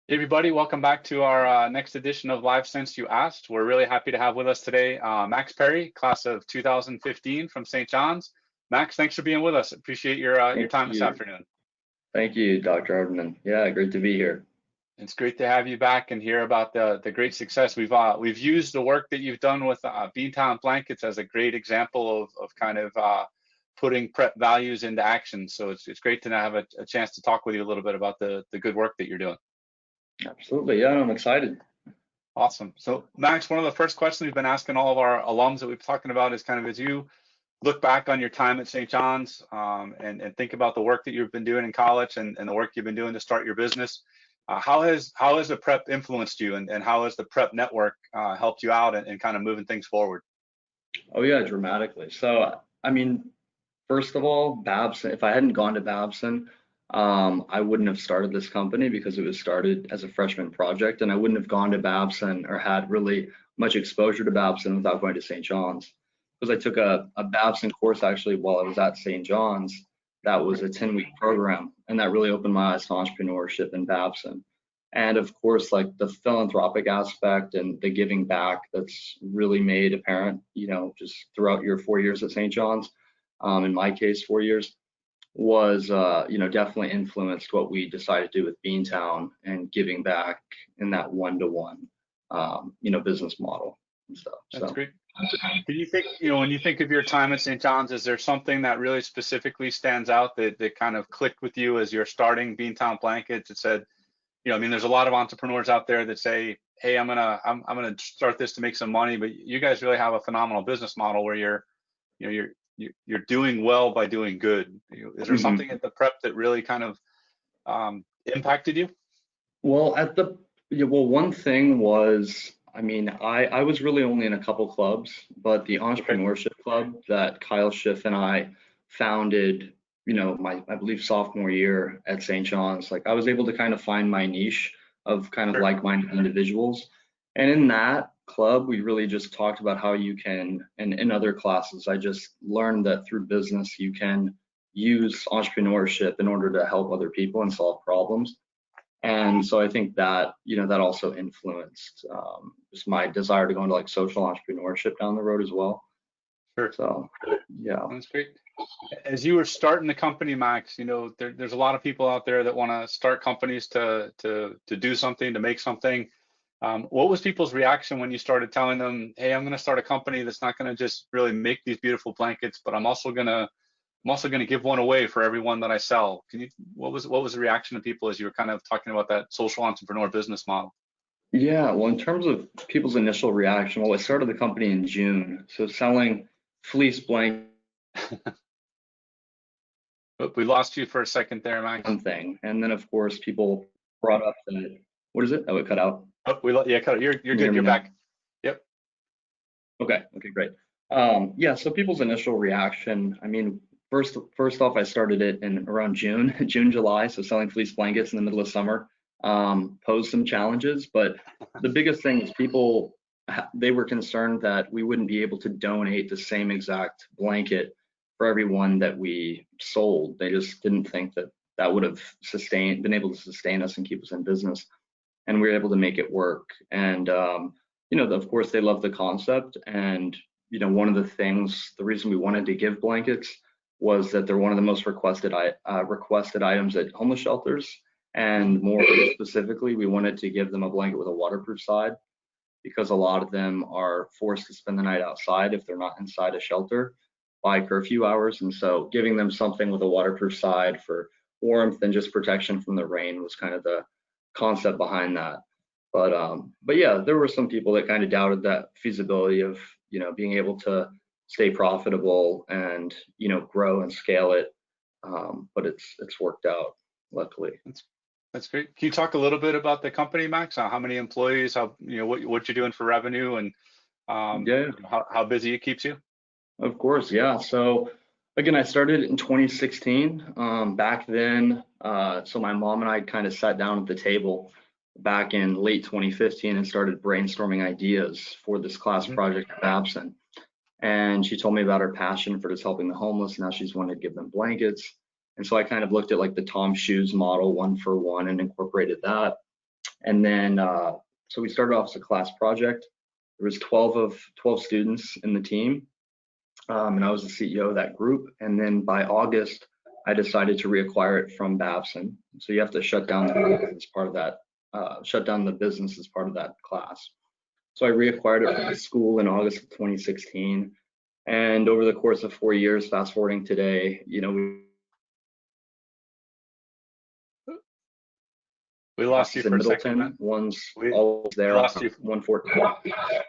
Hey everybody, welcome back to our next edition of Live Since You Asked. We're really happy to have with us today Max Perry, class of 2015 from St. John's. Max, thanks for being with us. Appreciate your Thank time this you. afternoon. Thank you, Dr. Hardman. Yeah, great to be here. It's great to have you back and hear about the great success. We've used the work that you've done with Beantown blankets as a great example of kind of putting prep values into action. So it's great to now have a chance to talk with you a little bit about the good work that you're doing. Absolutely. Yeah, I'm excited. Awesome. So Max, one of the first questions we've been asking all of our alums that we've been talking about is kind of as you look back on your time at St. John's and think about the work that you've been doing in college and the work you've been doing to start your business, how has the prep influenced you and how has the prep network helped you out and kind of moving things forward? Oh yeah, dramatically. So, I mean, first of all, Babson, if I hadn't gone to Babson, I wouldn't have started this company because it was started as a freshman project, and I wouldn't have gone to Babson or had really much exposure to Babson without going to St. John's. Because I took a Babson course actually while I was at St. John's. That was a 10-week program, and that really opened my eyes to entrepreneurship in Babson. And of course, like the philanthropic aspect and the giving back that's really made apparent, just throughout your 4 years at St. John's. In my case, 4 years was, definitely influenced what we decided to do with Beantown and giving back in that one-to-one, business model and stuff. That's So. great. Do you think, when you think of your time at St. John's, is there something that really specifically stands out that kind of clicked with you as you're starting Beantown Blankets? It said, I mean, there's a lot of entrepreneurs out there that say, "Hey, I'm gonna start this to make some money," but you guys really have a phenomenal business model where you know, you're doing well by doing good. Is there Mhm. something at the prep that really kind of impacted you? Well, yeah, well, one thing was, I mean, I was really only in a couple clubs, but the Okay, entrepreneurship club that Kyle Schiff and I founded, I believe sophomore year at St. John's, like I was able to kind of find my niche of kind of sure. like-minded individuals. And in that club, we really just talked about how you can, and in other classes, I just learned that through business, you can use entrepreneurship in order to help other people and solve problems. And so I think that, that also influenced just my desire to go into like social entrepreneurship down the road as well. Sure. So, yeah. That's great. As you were starting the company, Max, there's a lot of people out there that want to start companies to do something, to make something. What was people's reaction when you started telling them, "Hey, I'm going to start a company that's not going to just really make these beautiful blankets, but I'm also gonna give one away for everyone that I sell." What was the reaction of people as you were kind of talking about that social entrepreneur business model? Yeah, well, in terms of people's initial reaction, well, I started the company in June. So selling fleece blanket, But we lost you for a second there, Max. one thing. And then, of course, people brought up that, what is it? Oh, it cut out. Oh, yeah, cut it. You're Can you hear good. me You're now? back. Yep. Okay, great. Yeah, so people's initial reaction, I mean, first off, I started it in around June, June, July, so selling fleece blankets in the middle of summer posed some challenges, but the biggest thing is people, they were concerned that we wouldn't be able to donate the same exact blanket for everyone that we sold. They just didn't think that that would have been able to sustain us and keep us in business, and we were able to make it work. And of course, they love the concept. And one of the things, the reason we wanted to give blankets was that they're one of the most requested items at homeless shelters. Mhm. And more specifically, we wanted to give them a blanket with a waterproof side because a lot of them are forced to spend the night outside if they're not inside a shelter by curfew hours. And so giving them something with a waterproof side for warmth and just protection from the rain was kind of the concept behind that. But yeah, there were some people that kind of doubted that feasibility of, being able to stay profitable and, grow and scale it. But it's worked out, luckily. That's that's great. Can you talk a little bit about the company, Max? How many employees? How what you're doing for revenue and Yeah. how busy it keeps you? Of course, yeah. So again, I started in 2016. Back then, so my mom and I kind of sat down at the table back in late 2015 and started brainstorming ideas for this class Mhm. project at Babson. And she told me about her passion for just helping the homeless. Now she's wanted to give them blankets. And so I kind of looked at like the Tom Shoes model, one for one, and incorporated that. And then, so we started off as a class project. There was 12 students in the team, and I was the CEO of that group. And then by August, I decided to reacquire it from Babson. So you have to shut down the business as part of that, shut down the business as part of that class. So I reacquired it from the school in August of 2016. And over the course of 4 years, fast forwarding today, We lost you classes in for a second, Matt. Middleton, one's We, always we there on lost you. 114.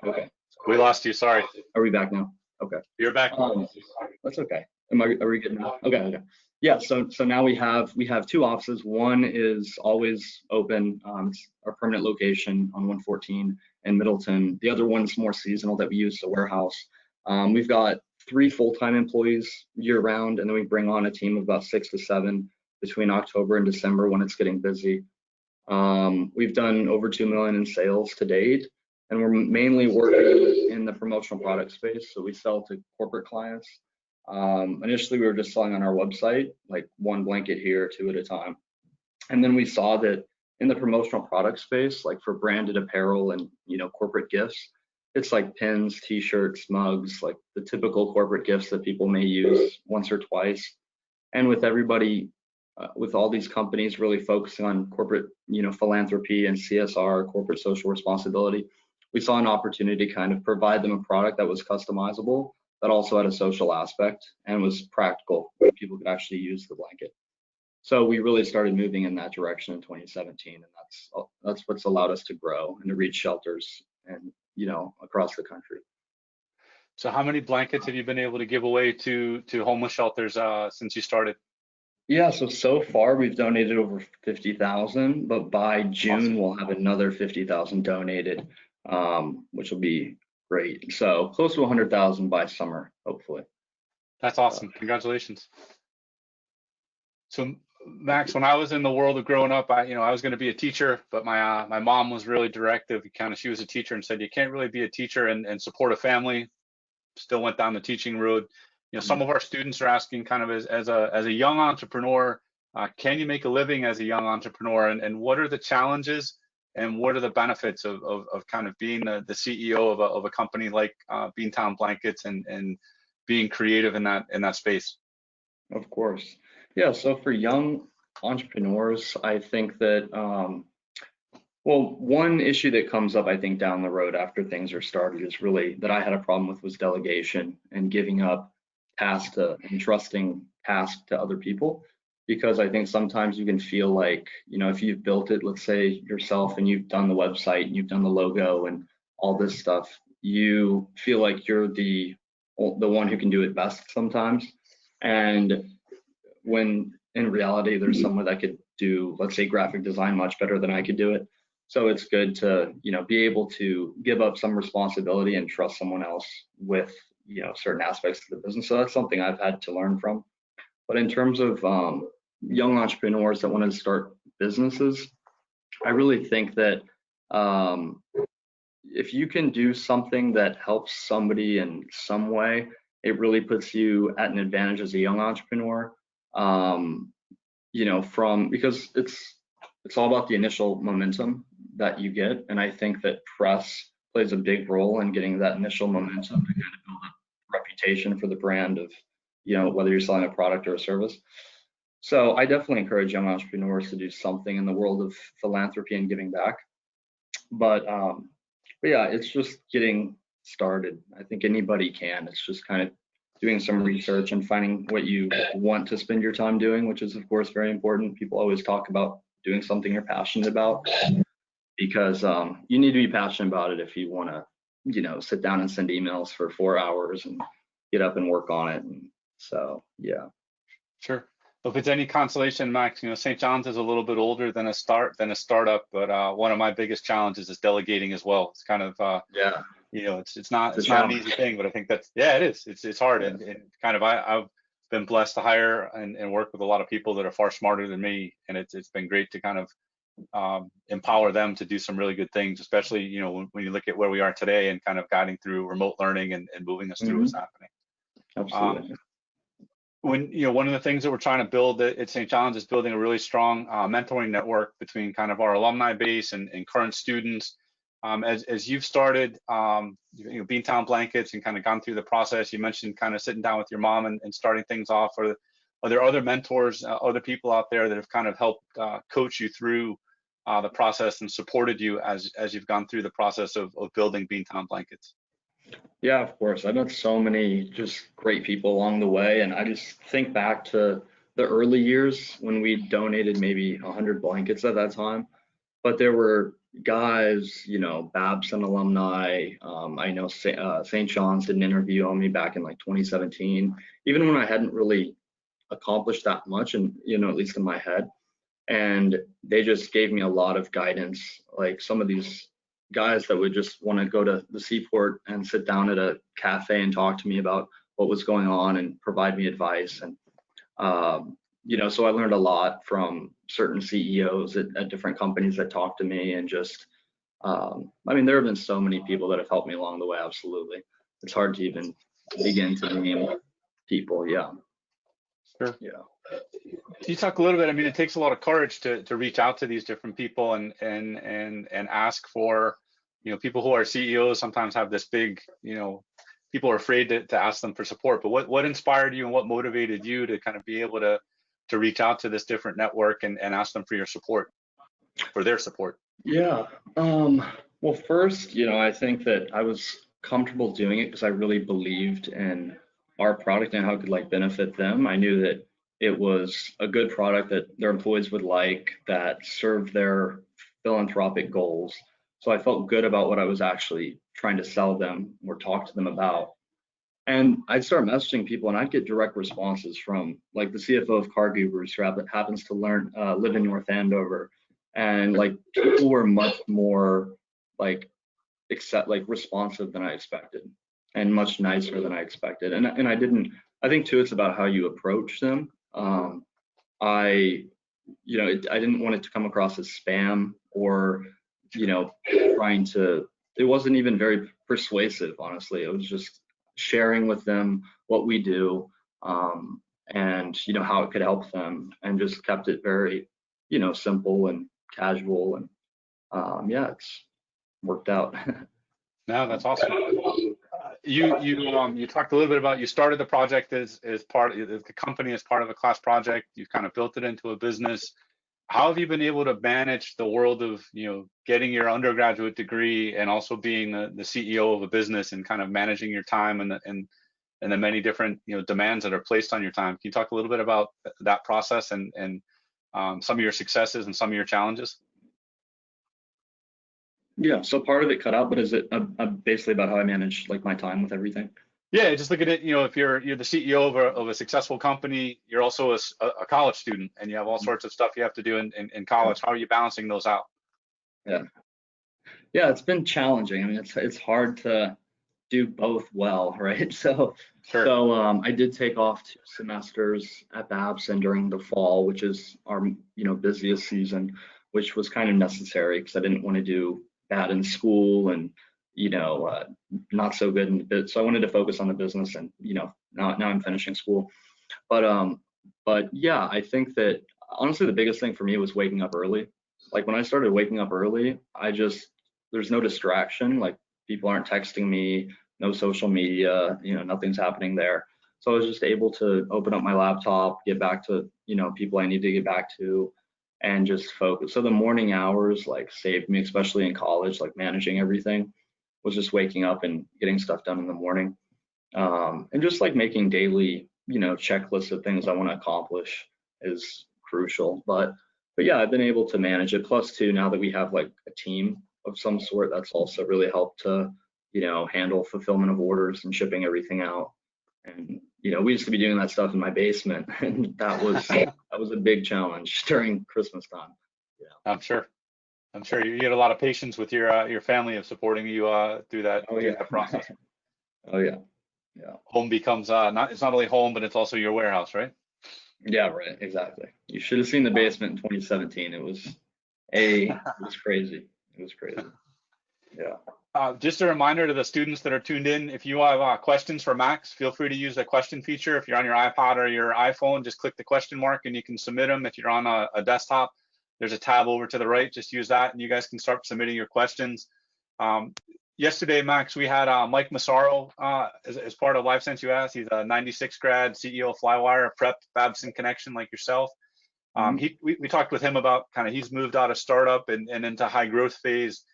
Okay, We lost you. Sorry. are we back now? Okay. You're back. That's okay. Are we good now? Okay, okay. Yeah, so now we have two offices. One is always open, it's our permanent location on 114 in Middleton. The other one's more seasonal that we use as a warehouse. We've got 3 full-time employees year round, and then we bring on a team of about 6 to 7 between October and December when it's getting busy. We've done over 2 million in sales to date, and we're mainly working in the promotional product space. So we sell to corporate clients. Initially, we were just selling on our website, like 1 blanket here, 2 at a time. And then we saw that in the promotional product space, like for branded apparel and corporate gifts, it's like pins, t-shirts, mugs, like the typical corporate gifts that people may use once or twice. And with everybody, with all these companies really focusing on corporate, philanthropy and CSR, corporate social responsibility, we saw an opportunity to kind of provide them a product that was customizable, that also had a social aspect and was practical. People could actually use the blanket. So we really started moving in that direction in 2017, and that's what's allowed us to grow and to reach shelters and across the country. So how many blankets have you been able to give away to homeless shelters since you started? Yeah, so far we've donated over 50,000, but by June Awesome. we'll have another 50,000 donated, which will be great. So close to 100,000 by summer, hopefully. That's awesome. Congratulations. So Max, when I was in the world of growing up, I was going to be a teacher, but my mom was really directive. She was a teacher and said you can't really be a teacher and support a family. Still went down the teaching road. Some of our students are asking kind of as a young entrepreneur, can you make a living as a young entrepreneur, and what are the challenges and what are the benefits of kind of being the CEO of a company like Beantown Blankets and being creative in that space? Of course. Yeah, so for young entrepreneurs, I think that, well, one issue that comes up, I think, down the road after things are started is really that I had a problem with was delegation and giving up tasks and trusting tasks to other people. Because I think sometimes you can feel like, if you've built it, let's say yourself, and you've done the website and you've done the logo and all this stuff, you feel like you're the one who can do it best sometimes. And when in reality there's someone that could do, let's say, graphic design much better than I could do it. So it's good to be able to give up some responsibility and trust someone else with certain aspects of the business. So that's something I've had to learn from. But in terms of young entrepreneurs that want to start businesses, I really think that if you can do something that helps somebody in some way, it really puts you at an advantage as a young entrepreneur. Because it's all about the initial momentum that you get, and I think that press plays a big role in getting that initial momentum to kind of build a reputation for the brand of whether you're selling a product or a service. So I definitely encourage young entrepreneurs to do something in the world of philanthropy and giving back. But yeah, it's just getting started. I think anybody can. It's just kind of doing some research and finding what you want to spend your time doing, which is of course very important. People always talk about doing something you're passionate about, because you need to be passionate about it if you want to, sit down and send emails for 4 hours and get up and work on it. And so, yeah. Sure. If it's any consolation, Max, St. John's is a little bit older than a startup, but one of my biggest challenges is delegating as well. It's kind of Yeah. it's not an easy thing, but I think it is. It's hard, Yeah. and kind of I've been blessed to hire and work with a lot of people that are far smarter than me, and it's been great to kind of empower them to do some really good things, especially when you look at where we are today and kind of guiding through remote learning and moving us through what's happening. Absolutely. when, one of the things that we're trying to build at St. John's is building a really strong mentoring network between kind of our alumni base and current students. As you've started, Beantown blankets and kind of gone through the process, you mentioned kind of sitting down with your mom and starting things off. Are there other mentors, other people out there that have kind of helped coach you through the process and supported you as you've gone through the process of building Beantown blankets? Yeah, of course. I've met so many just great people along the way, and I just think back to the early years when we donated maybe 100 blankets at that time. But there were guys, Babson alumni. I know St. John's did an interview on me back in like 2017, even when I hadn't really accomplished that much, and at least in my head. And they just gave me a lot of guidance. Like some of these guys that would just want to go to the seaport and sit down at a cafe and talk to me about what was going on and provide me advice. And so I learned a lot from certain CEOs at different companies that talked to me, and just there have been so many people that have helped me along the way. Absolutely, it's hard to even begin to name people. Yeah. Sure. Yeah. Can you talk a little bit? I mean, it takes a lot of courage to reach out to these different people and ask for, people who are CEOs sometimes have this big, people are afraid to ask them for support. But what inspired you and what motivated you to kind of be able to reach out to this different network and ask them for your support, for their support? Yeah. Well, first, I think that I was comfortable doing it because I really believed in our product and how it could like benefit them. I knew that it was a good product that their employees would like, that served their philanthropic goals. So I felt good about what I was actually trying to sell them or talk to them about. And I'd start messaging people, and I'd get direct responses from like the CFO of Car Gurus, who happens to live in North Andover, and like people were much more like responsive than I expected, and much nicer than I expected. And I think too, it's about how you approach them. I didn't want it to come across as spam or trying to. It wasn't even very persuasive, honestly. It was just sharing with them what we do, and how it could help them, and just kept it very simple and casual, and yeah, it's worked out. No, that's awesome. You talked a little bit about, you started the project as part of the company, as part of a class project. You've kind of built it into a business. How have you been able to manage the world of getting your undergraduate degree and also being the CEO of a business, and kind of managing your time and the many different demands that are placed on your time? Can you talk a little bit about that process and some of your successes and some of your challenges? Yeah, so part of it cut out, but is it basically about how I manage like my time with everything? Yeah, just look at it, if you're the CEO of a successful company, you're also a college student, and you have all sorts of stuff you have to do in college. How are you balancing those out? Yeah, yeah, it's been challenging. I mean, it's hard to do both well, right? Sure. So I did take off 2 semesters at Babson during the fall, which is our busiest season, which was kind of necessary because I didn't want to do bad in school and not so good in the bit. So I wanted to focus on the business, and now I'm finishing school. But yeah, I think that honestly the biggest thing for me was waking up early. Like when I started waking up early, there's no distraction. Like people aren't texting me, no social media, nothing's happening there. So I was just able to open up my laptop, get back to people I need to get back to, and just focus. So the morning hours like saved me, especially in college, like managing everything was just waking up and getting stuff done in the morning. And just like making daily, checklists of things I want to accomplish is crucial. But yeah, I've been able to manage it. Plus too, now that we have like a team of some sort, that's also really helped to, handle fulfillment of orders and shipping everything out. And we used to be doing that stuff in my basement, and that was a big challenge during Christmas time. Yeah. I'm sure you get a lot of patience with your family of supporting you through that Oh yeah. that process. Oh yeah. Yeah. Home becomes it's not only home, but it's also your warehouse, right? Yeah, right. Exactly. You should have seen the basement in 2017. It was crazy. It was crazy. Yeah. Just a reminder to the students that are tuned in, if you have questions for Max, feel free to use the question feature. If you're on your iPod or your iPhone, just click the question mark and you can submit them. If you're on a desktop, there's a tab over to the right. Just use that and you guys can start submitting your questions. Yesterday, Max, we had Mike Massaro as part of LiveSense US. He's a 96 grad, CEO of Flywire, prep Babson connection like yourself. Mhm. We talked with him about kind of he's moved out of startup and into high growth phase.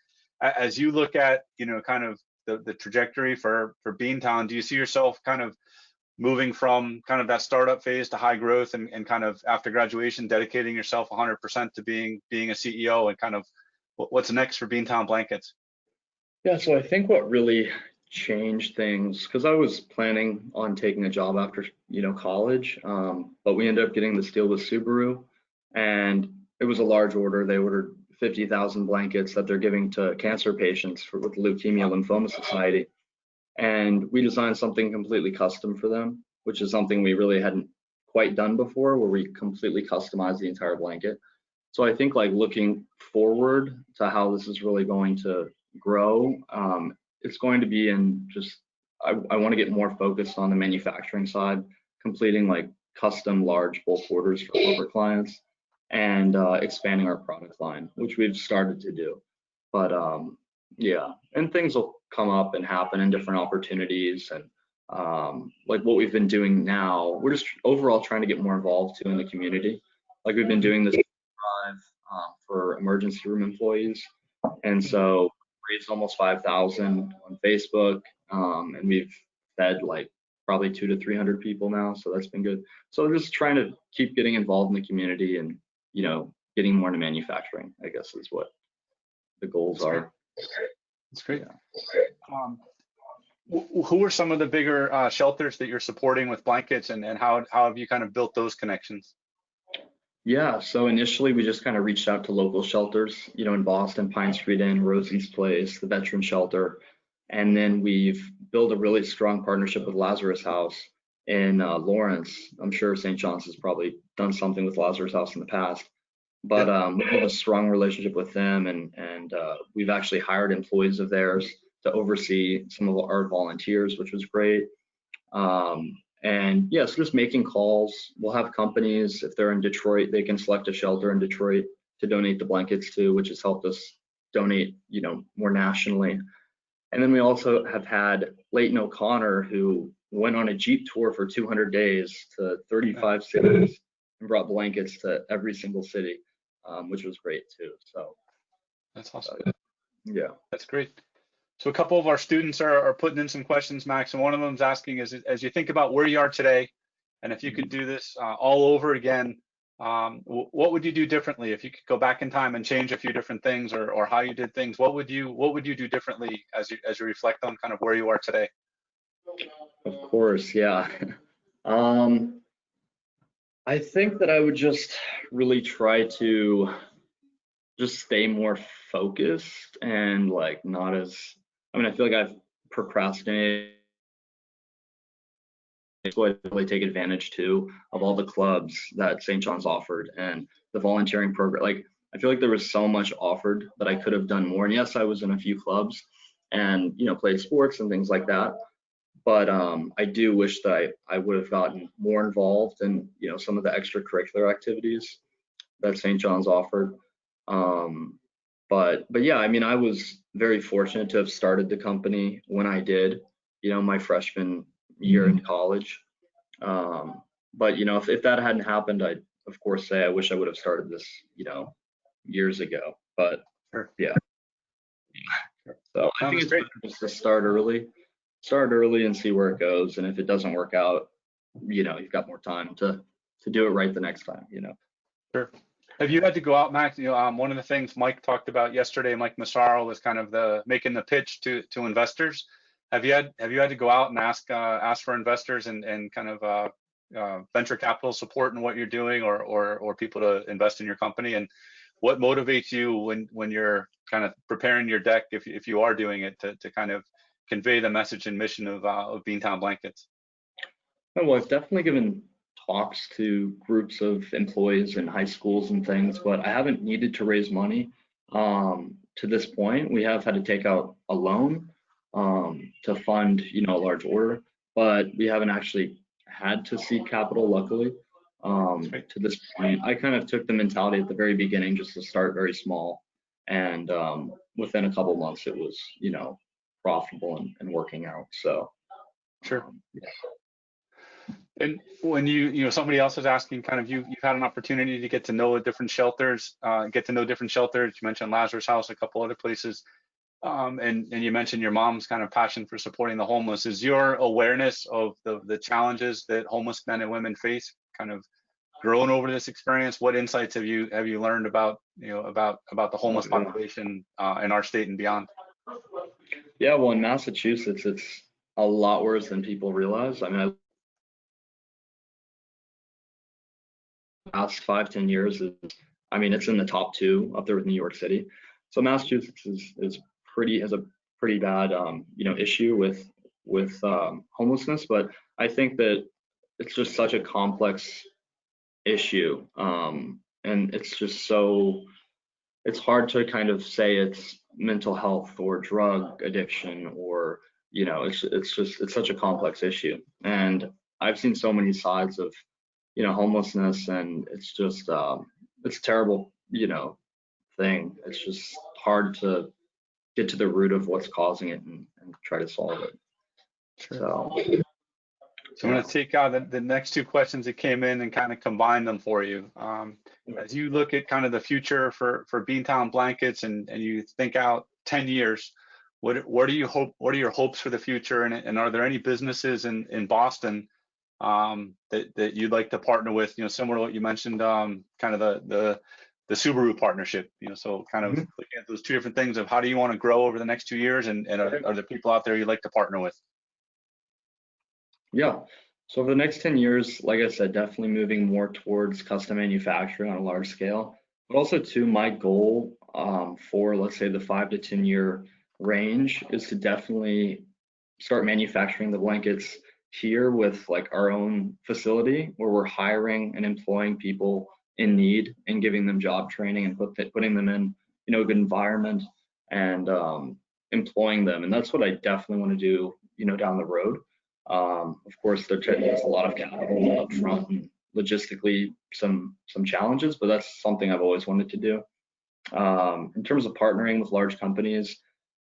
As you look at, kind of the trajectory for Beantown, do you see yourself kind of moving from kind of that startup phase to high growth and kind of after graduation dedicating yourself 100% to being a CEO, and kind of what's next for Beantown Blankets? Yeah, so I think what really changed things, because I was planning on taking a job after, college, but we ended up getting this deal with Subaru, and it was a large order. They ordered 50,000 blankets that they're giving to cancer patients with the Leukemia Lymphoma Society. And we designed something completely custom for them, which is something we really hadn't quite done before, where we completely customized the entire blanket. So I think like looking forward to how this is really going to grow, it's going to be in just, I want to get more focused on the manufacturing side, completing like custom large bulk orders for corporate clients, and expanding our product line, which we've started to do. But yeah, and things will come up and happen in different opportunities. And like what we've been doing now, we're just overall trying to get more involved too in the community. Like we've been doing this drive for emergency room employees. And so raised almost 5,000 on Facebook, and we've fed like probably 200 to 300 people now. So that's been good. So just trying to keep getting involved in the community and, getting more into manufacturing, I guess is what the goals are. That's great. Who are some of the bigger shelters that you're supporting with blankets, and how have you kind of built those connections? Yeah, so initially we just kind of reached out to local shelters, in Boston, Pine Street Inn, Rosie's Place, the Veteran Shelter. And then we've built a really strong partnership with Lazarus House in Lawrence. I'm sure St. John's has probably done something with Lazarus House in the past, but we have a strong relationship with them, and we've actually hired employees of theirs to oversee some of our volunteers, which was great. And yeah, so just making calls. We'll have companies, if they're in Detroit, they can select a shelter in Detroit to donate the blankets to, which has helped us donate, more nationally. And then we also have had Leighton O'Connor, who went on a Jeep tour for 200 days to 35 cities and brought blankets to every single city, which was great too. So that's awesome. Yeah, that's great. So a couple of our students are putting in some questions, Max, and one of them is asking, as you think about where you are today, and if you could do this all over again, what would you do differently? If you could go back in time and change a few different things, or how you did things, what would you do differently as you reflect on kind of where you are today? Of course, yeah. I think that I would just really try to just stay more focused and like not as, I feel like I've procrastinated. So I really take advantage too of all the clubs that St. John's offered and the volunteering program. Like I feel like there was so much offered that I could have done more. And yes, I was in a few clubs and played sports and things like that. But I do wish that I would have gotten more involved in some of the extracurricular activities that St. John's offered. But yeah, I was very fortunate to have started the company when I did, my freshman year in college. But if that hadn't happened, I'd of course say I wish I would have started this, years ago. But yeah. So I think it's better just to start early and see where it goes. And if it doesn't work out, you've got more time to do it right the next time, Sure. Have you had to go out, Max? One of the things Mike talked about yesterday, Mike Massaro, was kind of making the pitch to investors. Have you had to go out and ask for investors and kind of venture capital support in what you're doing, or people to invest in your company? And what motivates you when you're kind of preparing your deck, if you are doing it, to kind of convey the message and mission of Beantown Blankets? Oh, well, I've definitely given talks to groups of employees in high schools and things, but I haven't needed to raise money. to this point, we have had to take out a loan to fund, a large order, but we haven't actually had to seek capital, luckily. Great. To this point, I kind of took the mentality at the very beginning just to start very small, and within a couple months, it was, profitable and working out. So, Sure. yeah. And when somebody else is asking, kind of, you've had an opportunity to get to know different shelters, get to know different shelters. You mentioned Lazarus House, a couple other places, and you mentioned your mom's kind of passion for supporting the homeless. Is your awareness of the challenges that homeless men and women face kind of grown over this experience? What insights have you learned about about the Oh, homeless yeah. population in our state and beyond? Yeah, well, in Massachusetts, it's a lot worse than people realize. I mean, the past 5, 10 years I mean, it's in the top two up there with New York City. So Massachusetts is pretty has a pretty bad issue with homelessness, but I think that it's just such a complex issue, and it's just it's hard to kind of say it's mental health or drug addiction or it's such a complex issue, and I've seen so many sides of homelessness, and it's just it's a terrible thing. It's just hard to get to the root of what's causing it and try to solve it. Sure. So So I'm yeah. going to take the next two questions that came in and kind of combine them for you. As you look at kind of the future for Beantown Blankets, and you think out 10 years, what do you hope? What are your hopes for the future? And are there any businesses in Boston that you'd like to partner with? Similar to what you mentioned, kind of the Subaru partnership. So kind of Mhm. looking at those two different things of how do you want to grow over the next 2 years, and are there people out there you'd like to partner with? Yeah. So over the next 10 years, like I said, definitely moving more towards custom manufacturing on a large scale. But also too, my goal for let's say the 5 to 10 year range is to definitely start manufacturing the blankets here with like our own facility where we're hiring and employing people in need and giving them job training and putting them in a good environment and employing them. And that's what I definitely want to do down the road. Of course, there's a lot of capital up front and logistically some challenges, but that's something I've always wanted to do. In terms of partnering with large companies,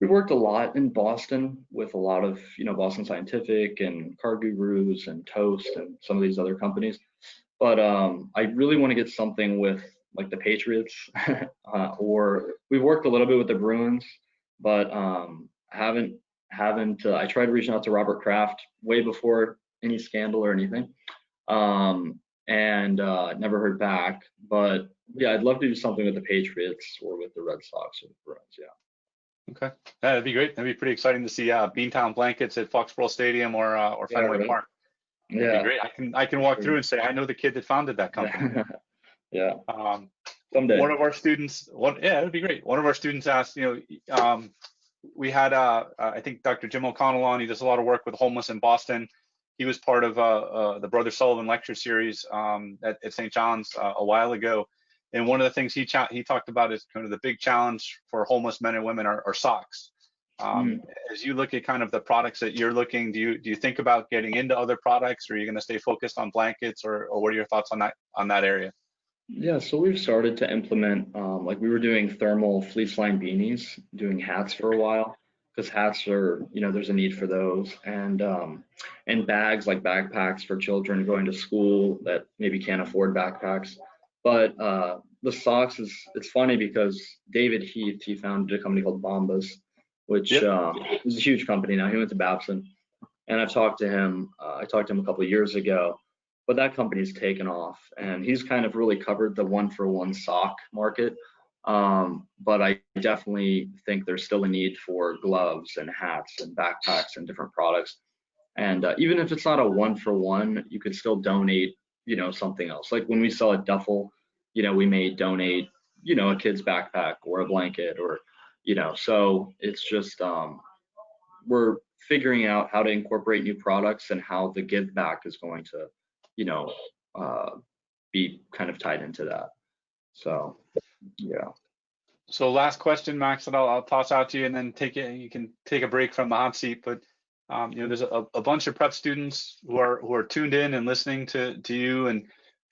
we worked a lot in Boston with a lot of Boston Scientific and Car Gurus and Toast and some of these other companies. But I really want to get something with like the Patriots, or we've worked a little bit with the Bruins, but haven't. I tried reaching out to Robert Kraft way before any scandal or anything, and never heard back. But yeah, I'd love to do something with the Patriots or with the Red Sox or the Bruins. Yeah. Okay, yeah, that'd be great. That'd be pretty exciting to see Beantown Blankets at Foxborough Stadium or Yeah. Fenway Right. Park. That'd be Yeah. great. I can walk through and say I know the kid that founded that company. Yeah. Um, Someday. one of our students, yeah, that'd be great. One of our students asked, we had I think Dr. Jim O'Connell on. He does a lot of work with homeless in Boston. He was part of the Brother Sullivan lecture series at St. John's a while ago. And one of the things he talked about is kind of the big challenge for homeless men and women are socks. Mm. As you look at kind of the products that you're looking, do you think about getting into other products, or are you going to stay focused on blankets, or what are your thoughts on that area? Yeah, so we've started to implement, like we were doing thermal fleece line beanies, doing hats for a while, because hats are, there's a need for those, and bags like backpacks for children going to school that maybe can't afford backpacks. But the socks it's funny because David Heath, he founded a company called Bombas, which Yep. is a huge company now. He went to Babson, and I've talked to him. I talked to him a couple of years ago, but that company's taken off, and he's kind of really covered the one-for-one sock market. But I definitely think there's still a need for gloves and hats and backpacks and different products. And even if it's not a one-for-one, you could still donate, something else. Like when we sell a duffel, we may donate, a kid's backpack or a blanket or, so it's just we're figuring out how to incorporate new products and how the give back is going to, you know, uh, be kind of tied into that. So, yeah. So last question, Max, that I'll toss out to you, and then take it. You can take a break from the hot seat. But there's a bunch of prep students who are tuned in and listening to you, and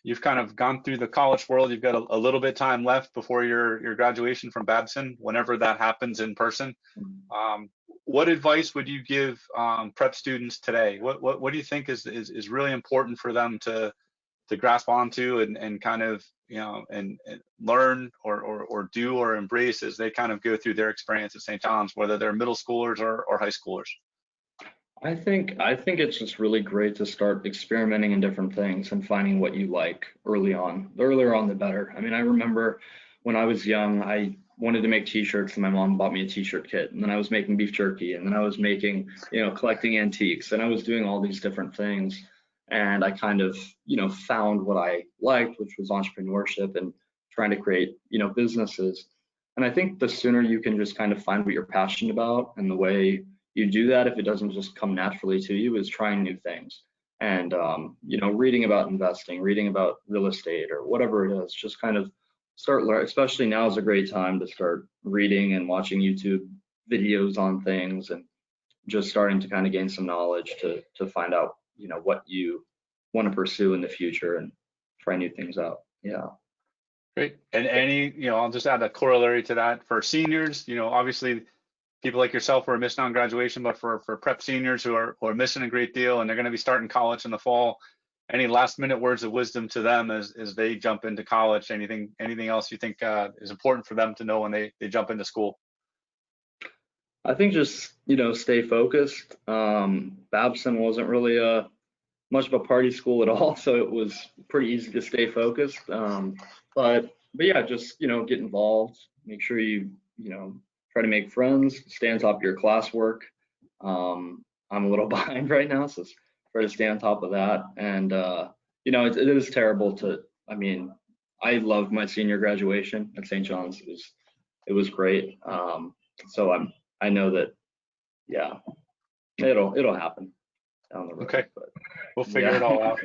you've kind of gone through the college world. You've got a little bit time left before your graduation from Babson, whenever that happens in person. Um, what advice would you give prep students today? What do you think is really important for them to grasp onto and kind of and learn or do or embrace as they kind of go through their experience at St. John's, whether they're middle schoolers or high schoolers? I think it's just really great to start experimenting in different things and finding what you like early on. The earlier on, the better. I mean, I remember when I was young, I wanted to make t-shirts and my mom bought me a t-shirt kit. And then I was making beef jerky and then I was making, collecting antiques and I was doing all these different things. And I kind of, found what I liked, which was entrepreneurship and trying to create, businesses. And I think the sooner you can just kind of find what you're passionate about, and the way you do that, if it doesn't just come naturally to you, is trying new things. And reading about investing, reading about real estate or whatever it is, just kind of start learning. Especially now is a great time to start reading and watching YouTube videos on things, and just starting to kind of gain some knowledge to find out what you want to pursue in the future and try new things out. Yeah. Great. And I'll just add a corollary to that for seniors. Obviously people like yourself who are missing on graduation, but for prep seniors who are missing a great deal and they're going to be starting college in the fall, any last minute words of wisdom to them as they jump into college? Anything else you think is important for them to know when they jump into school? I think just stay focused. Babson wasn't really much of a party school at all, so it was pretty easy to stay focused. But yeah, just get involved. Make sure you try to make friends. Stay on top of your classwork. I'm a little behind right now, so try to stay on top of that. And it is terrible to. I mean, I loved my senior graduation at St. John's. It was great. So I know that, yeah, it'll happen down the road. Okay, but we'll figure yeah. it all out.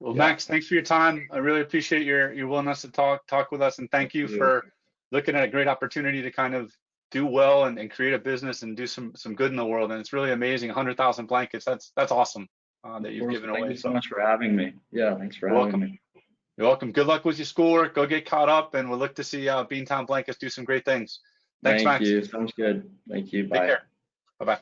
Well, Yeah. Max, thanks for your time. I really appreciate your willingness to talk with us, and thank you for looking at a great opportunity to kind of do well and create a business and do some good in the world. And it's really amazing. 100,000 blankets. That's awesome that you've given away. Thank you so much for having me. Yeah, thanks for You're having welcome. me. You're welcome. Good luck with your schoolwork. Go get caught up, and we'll look to see Beantown Blankets do some great things. Thanks, Thank Max. you. Sounds good. Thank you. Take Bye. care. Bye-bye.